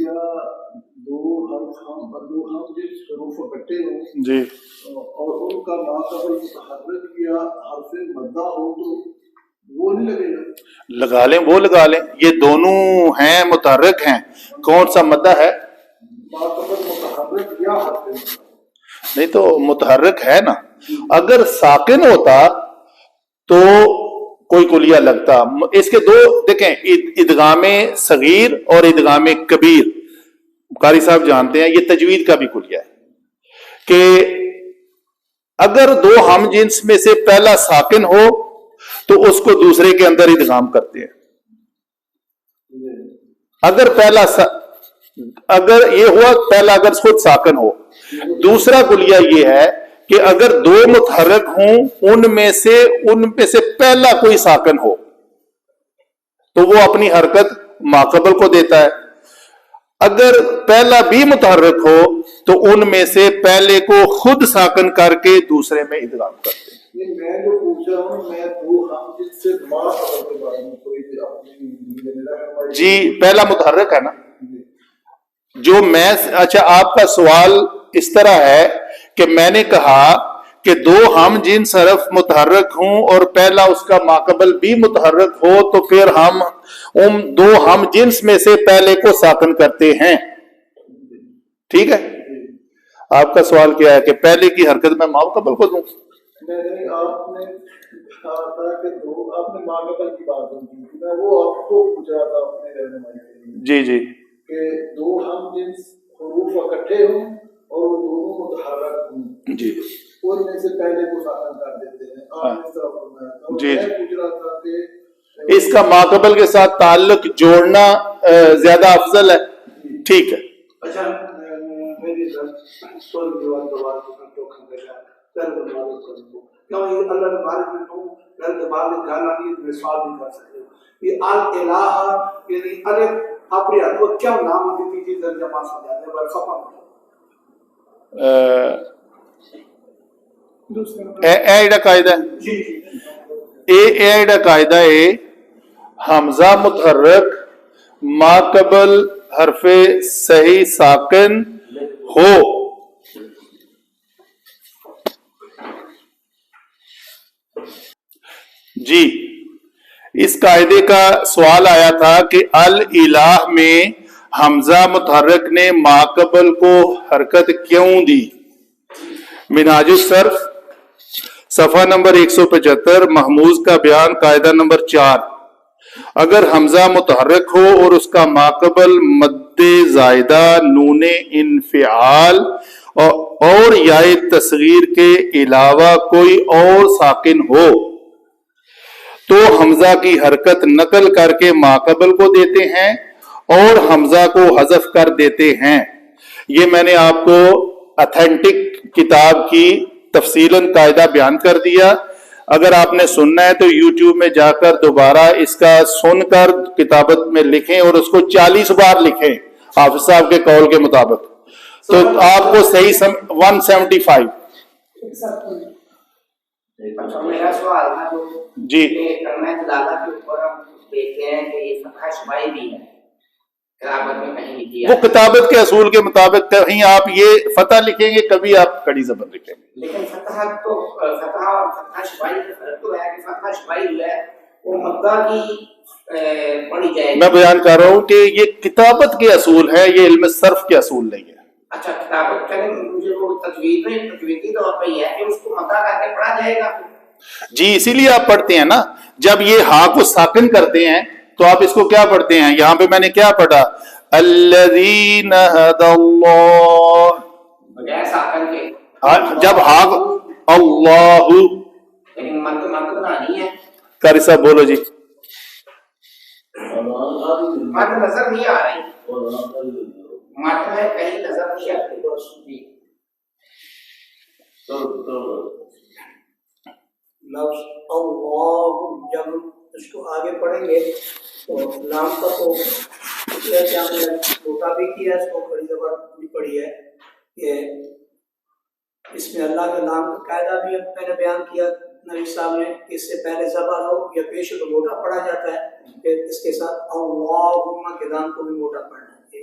یا دو حرف جس حروف اکٹھے ہوں جی اور ان کا ماقبل متحرک یا حرف مدہ ہو تو وہ نہیں لگے گا؟ لگا لیں، وہ لگا لیں، یہ دونوں ہیں متحرک ہیں، کون سا مدہ ہے؟ ماقبل متحرک یا حرف مدہ؟ نہیں تو متحرک ہے نا، اگر ساکن ہوتا تو کوئی کلیہ لگتا۔ اس کے دو دیکھیں، ادغام صغیر اور ادغام کبیر، قاری صاحب جانتے ہیں یہ تجوید کا بھی کلیہ ہے کہ اگر دو ہم جنس میں سے پہلا ساکن ہو تو اس کو دوسرے کے اندر ادغام کرتے ہیں۔ اگر یہ ہوا پہلا، اگر خود ساکن ہو۔ دوسرا کلیہ یہ ہے کہ اگر دو متحرک ہوں ان میں سے پہلا کوئی ساکن ہو تو وہ اپنی حرکت ماقبل کو دیتا ہے، اگر پہلا بھی متحرک ہو تو ان میں سے پہلے کو خود ساکن کر کے دوسرے میں ادغام کرتے ہیں۔ میں جو پوچھ رہا ہوں میں دو ہم جس سے ماقبل کے بارے میں کوئی جی پہلا متحرک ہے نا جو میں، اچھا آپ کا سوال اس طرح ہے کہ میں نے کہا کہ دو ہم جنس حرف متحرک ہوں اور پہلا اس کا ماقبل بھی متحرک ہو تو پھر ہم ان دو ہم جنس میں سے پہلے کو ساکن کرتے ہیں، ٹھیک ہے؟ آپ کا سوال کیا ہے کہ پہلے کی حرکت میں ماقبل کو دوں؟ نہیں، آپ نے کہا تھا کہ دو، آپ نے ماقبل کی بات کی، میں وہ آپ کو پوچھ رہا تھا اپنے رہنمائی کے لیے جی جی کہ دو ہم جنس حروف اکٹھے ہوں اور وہ دونوں متحرک ہوں جی ان میں سے پہلے کو ساکن کر دیتے ہیں، آپ نے اس طرح فرمایا تھا۔ جی میں پوچھ رہا تھا کہ اس کا ماقبل کے ساتھ تعلق جوڑنا زیادہ افضل ہے، ٹھیک ہے۔ اچھا میری سوال جواب دوبارہ تو کھنگا کر دماغ کو کیوں یہ اللہ مالک میں تو کر دماغ میں گانا نہیں مثال نہیں کر سکتے۔ یہ الہ یعنی الف اپنے کو کیا نام ہے تیجی ترجمہ سمجھاتے ہیں ورفا ایڈا قاعدہ ایڈا قاعدہ ہے حمزہ متحرک ماقبل حرف صحیح ساکن ہو جی۔ اس قاعدے کا سوال آیا تھا کہ الہ میں حمزہ متحرک نے ماقبل کو حرکت کیوں دی؟ منہاج الصرف صفحہ نمبر 175 محموز کا بیان قاعدہ نمبر 4، اگر حمزہ متحرک ہو اور اس کا ماقبل مد زائدہ نون انفعال اور یائے تصغیر کے علاوہ کوئی اور ساکن ہو تو حمزہ کی حرکت نقل کر کے ماقبل کو دیتے ہیں اور حمزہ کو حذف کر دیتے ہیں۔ یہ میں نے آپ کو اتھینٹک کتاب کی تفصیلاً قاعدہ بیان کر دیا، اگر آپ نے سننا ہے تو یوٹیوب میں جا کر دوبارہ اس کا سن کر کتابت میں لکھیں اور اس کو 40 بار لکھیں حافظ صاحب کے قول کے مطابق تو آپ کو صحیح 175 میرا سوال تھا جی کرنا دادا کے اوپر ہم دیکھتے ہیں کہ یہ فتح شبائی بھی ہے کتابت میں کہیں نہیں کیا، وہ کتابت کے اصول کے مطابق کہیں آپ یہ فتح لکھیں گے کبھی آپ کڑی زبر لکھیں گے، لیکن فتح تو فتح اور فتح شبائی کا فرق تو ہے کہ فتح شبائی جو ہے وہ مدہ کی پڑھی جائے گی۔ میں بیان کر رہا ہوں کہ یہ کتابت کے اصول ہے، یہ علم صرف کے اصول نہیں ہے۔ اچھا کتابت کریں مجھے کوئی تجوید میں تجویدی طور پہ یہ ہے کہ اس کو مدہ کر کے پڑھا جائے گا جی اسی لیے آپ پڑھتے ہیں نا، جب یہ ہاں کو ساکن کرتے ہیں تو آپ اس کو کیا پڑھتے ہیں؟ یہاں پہ میں نے کیا پڑھا؟ الذین ھدی اللہ، بغیر ساکن کے جب ہاں اللہ لیکن مد بنانی ہے۔ قاری صاحب بولو جی۔ مد نظر نہیں آ رہی، مد میں کہیں نظر نہیں آتی۔ لفظ اللہ جب اس کو آگے پڑھیں گے تو نام کا تو جیسے ہم نے چھوٹا بھی کیا، اس کو بڑی زبر بھی پڑھی ہے کہ اس میں اللہ کے نام کا قاعدہ بھی میں نے بیان کیا نبی صاحب نے، اس سے پہلے زبر ہو یا پیش ہو تو موٹا پڑھا جاتا ہے، پھر اس کے ساتھ اللہم کے نام کو بھی موٹا پڑھنا ہے۔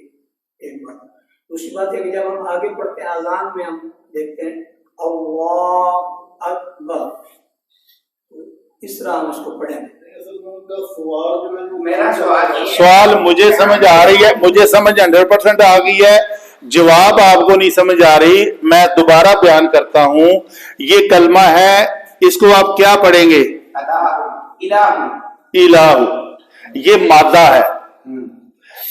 دوسری بات ہے کہ جب ہم آگے پڑھتے ہیں اذان میں ہم دیکھتے ہیں اللہ اکبر، اس طرح ہم اس کو پڑھیں گے۔ میرا سوال یہ ہے، سوال مجھے سمجھ آ رہی ہے، مجھے سمجھ 100% آ گئی ہے، جواب آپ کو نہیں سمجھ آ رہی۔ میں دوبارہ بیان کرتا ہوں، یہ کلمہ ہے، اس کو آپ کیا پڑھیں گے؟ الہ، یہ مادہ ہے،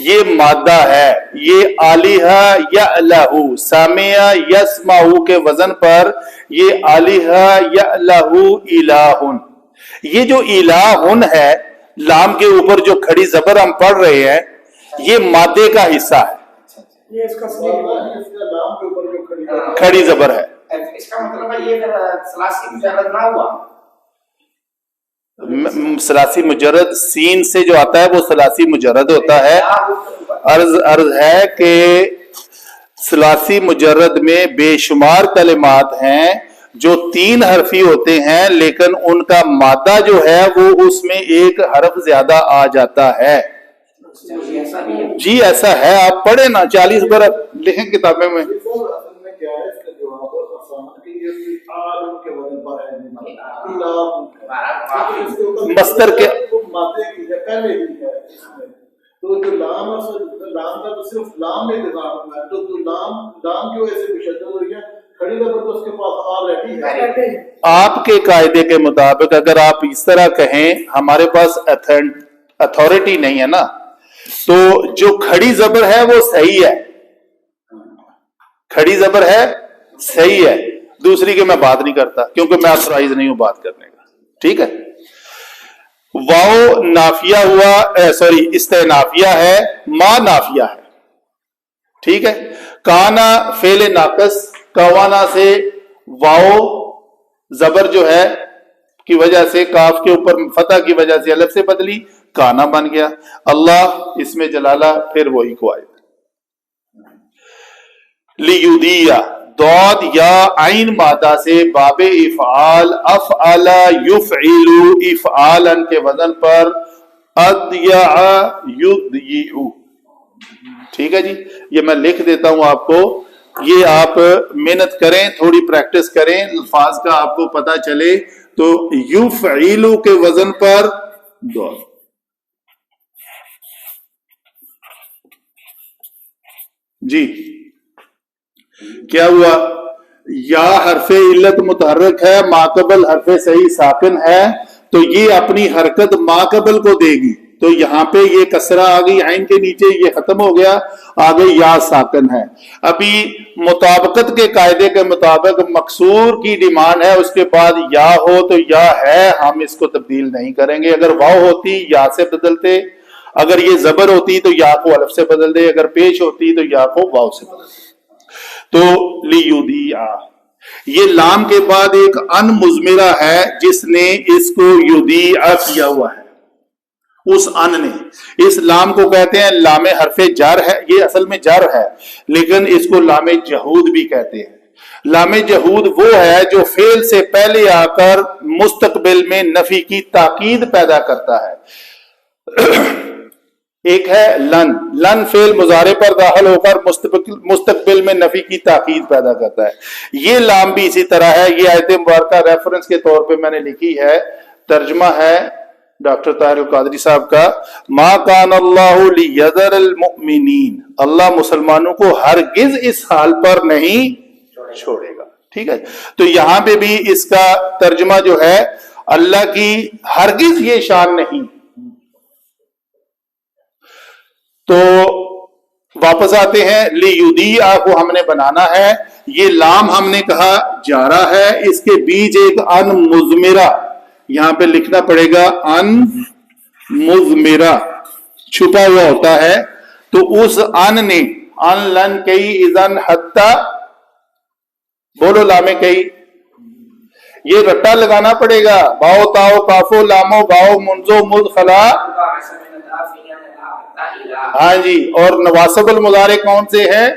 یہ مادہ ہے، یہ آلیہ یعلہ، سامع یسمع کے وزن پر یہ آلیہ یعلہ الہن۔ یہ جو الہن ہے، لام کے اوپر جو کھڑی زبر ہم پڑھ رہے ہیں، یہ مادے کا حصہ ہے، یہ اس کا کھڑی زبر ہے۔ اس کا مطلب ہے یہ ثلاثی مجرد نہ ہوا؟ ثلاثی مجرد سین سے جو آتا ہے وہ ثلاثی مجرد ہوتا ہے۔ عرض ہے کہ ثلاثی مجرد میں بے شمار کلمات ہیں جو 3 حرفی ہوتے ہیں، لیکن ان کا مادہ جو ہے وہ اس میں ایک حرف زیادہ آ جاتا ہے۔ جی ایسا ہے، آپ پڑھیں نا، 40 برس لکھیں کتابیں میں۔ مستر کے تو جو لام کا تو صرف لام میں انتظام ہے، تو لام کیوں ایسے مشدد ہو رہی ہے؟ کھڑی زبر تو اس کے پاس آلریڈی ہے۔ آپ کے قاعدے کے مطابق اگر آپ اس طرح کہیں، ہمارے پاس اتھارٹی نہیں ہے نا، تو جو کھڑی زبر ہے وہ صحیح ہے، کھڑی زبر ہے صحیح ہے، دوسری کے میں بات نہیں کرتا کیونکہ میں آتھرائز نہیں ہوں بات کرنے کا، ٹھیک ہے۔ واو نافیہ ہوا، سوری استنافیہ ہے، ما نافیہ ہے، ٹھیک ہے۔ کانا فعل ناقص، کوانا سے واو زبر جو ہے کی وجہ سے کاف کے اوپر فتح کی وجہ سے الف سے بدلی، کانا بن گیا۔ اللہ اس میں جلالہ پھر وہی کو آئے۔ لیودیہ، دود یا عین مادہ سے باب افعال، افعل یفعل افعالا کے وزن پر ادیع یدیع، ٹھیک ہے جی۔ یہ میں لکھ دیتا ہوں آپ کو، یہ آپ محنت کریں، تھوڑی پریکٹس کریں، الفاظ کا آپ کو پتا چلے۔ تو یفعل کے وزن پر دود، جی کیا ہوا؟ یا حرف علت متحرک ہے، ماقبل حرف صحیح ساکن ہے، تو یہ اپنی حرکت ماقبل کو دے گی، تو یہاں پہ یہ کسرہ آ گئی عین کے نیچے، یہ ختم ہو گیا، آگے یا ساکن ہے۔ ابھی مطابقت کے قاعدے کے مطابق مکسور کی ڈیمانڈ ہے، اس کے بعد یا ہو تو یا ہے، ہم اس کو تبدیل نہیں کریں گے۔ اگر واو ہوتی یا سے بدلتے، اگر یہ زبر ہوتی تو یا کو الف سے بدل دے، اگر پیش ہوتی تو یا کو واو سے بدل دے۔ تو لیودیع، یہ لام کے بعد ایک ان مضمرہ ہے جس نے اس کو یودیع کیا ہوا ہے، اس ان نے۔ اس لام کو کہتے ہیں لام حرف جر ہے، یہ اصل میں جر ہے لیکن اس کو لام جہود بھی کہتے ہیں۔ لام جہود وہ ہے جو فعل سے پہلے آ کر مستقبل میں نفی کی تاکید پیدا کرتا ہے۔ ایک ہے لن، لن فعل مضارع پر داخل ہو کر مستقبل میں نفی کی تاکید پیدا کرتا ہے۔ یہ لام بھی اسی طرح ہے۔ یہ آیت مبارکہ ریفرنس کے طور پہ میں نے لکھی ہے، ترجمہ ہے ڈاکٹر طاہر القادری صاحب کا، ما کان اللہ لیذر المؤمنین، اللہ مسلمانوں کو ہرگز اس حال پر نہیں چھوڑے گا، ٹھیک ہے۔ تو یہاں پہ بھی اس کا ترجمہ جو ہے، اللہ کی ہرگز یہ شان نہیں۔ تو واپس آتے ہیں، لیودیع کو ہم نے بنانا ہے، یہ لام ہم نے کہا جارا ہے، اس کے بیچ ایک ان مضمرہ یہاں پہ لکھنا پڑے گا، ان مضمرہ چھپا ہوا ہوتا ہے۔ تو اس ان نے، ان لن کئی اذن حتی، بولو لام کئی، یہ رٹا لگانا پڑے گا، باؤ تاؤ کافو لامو باؤ منزو مد خلا، ہاں جی۔ اور نواسب المضارع کون سے ہیں؟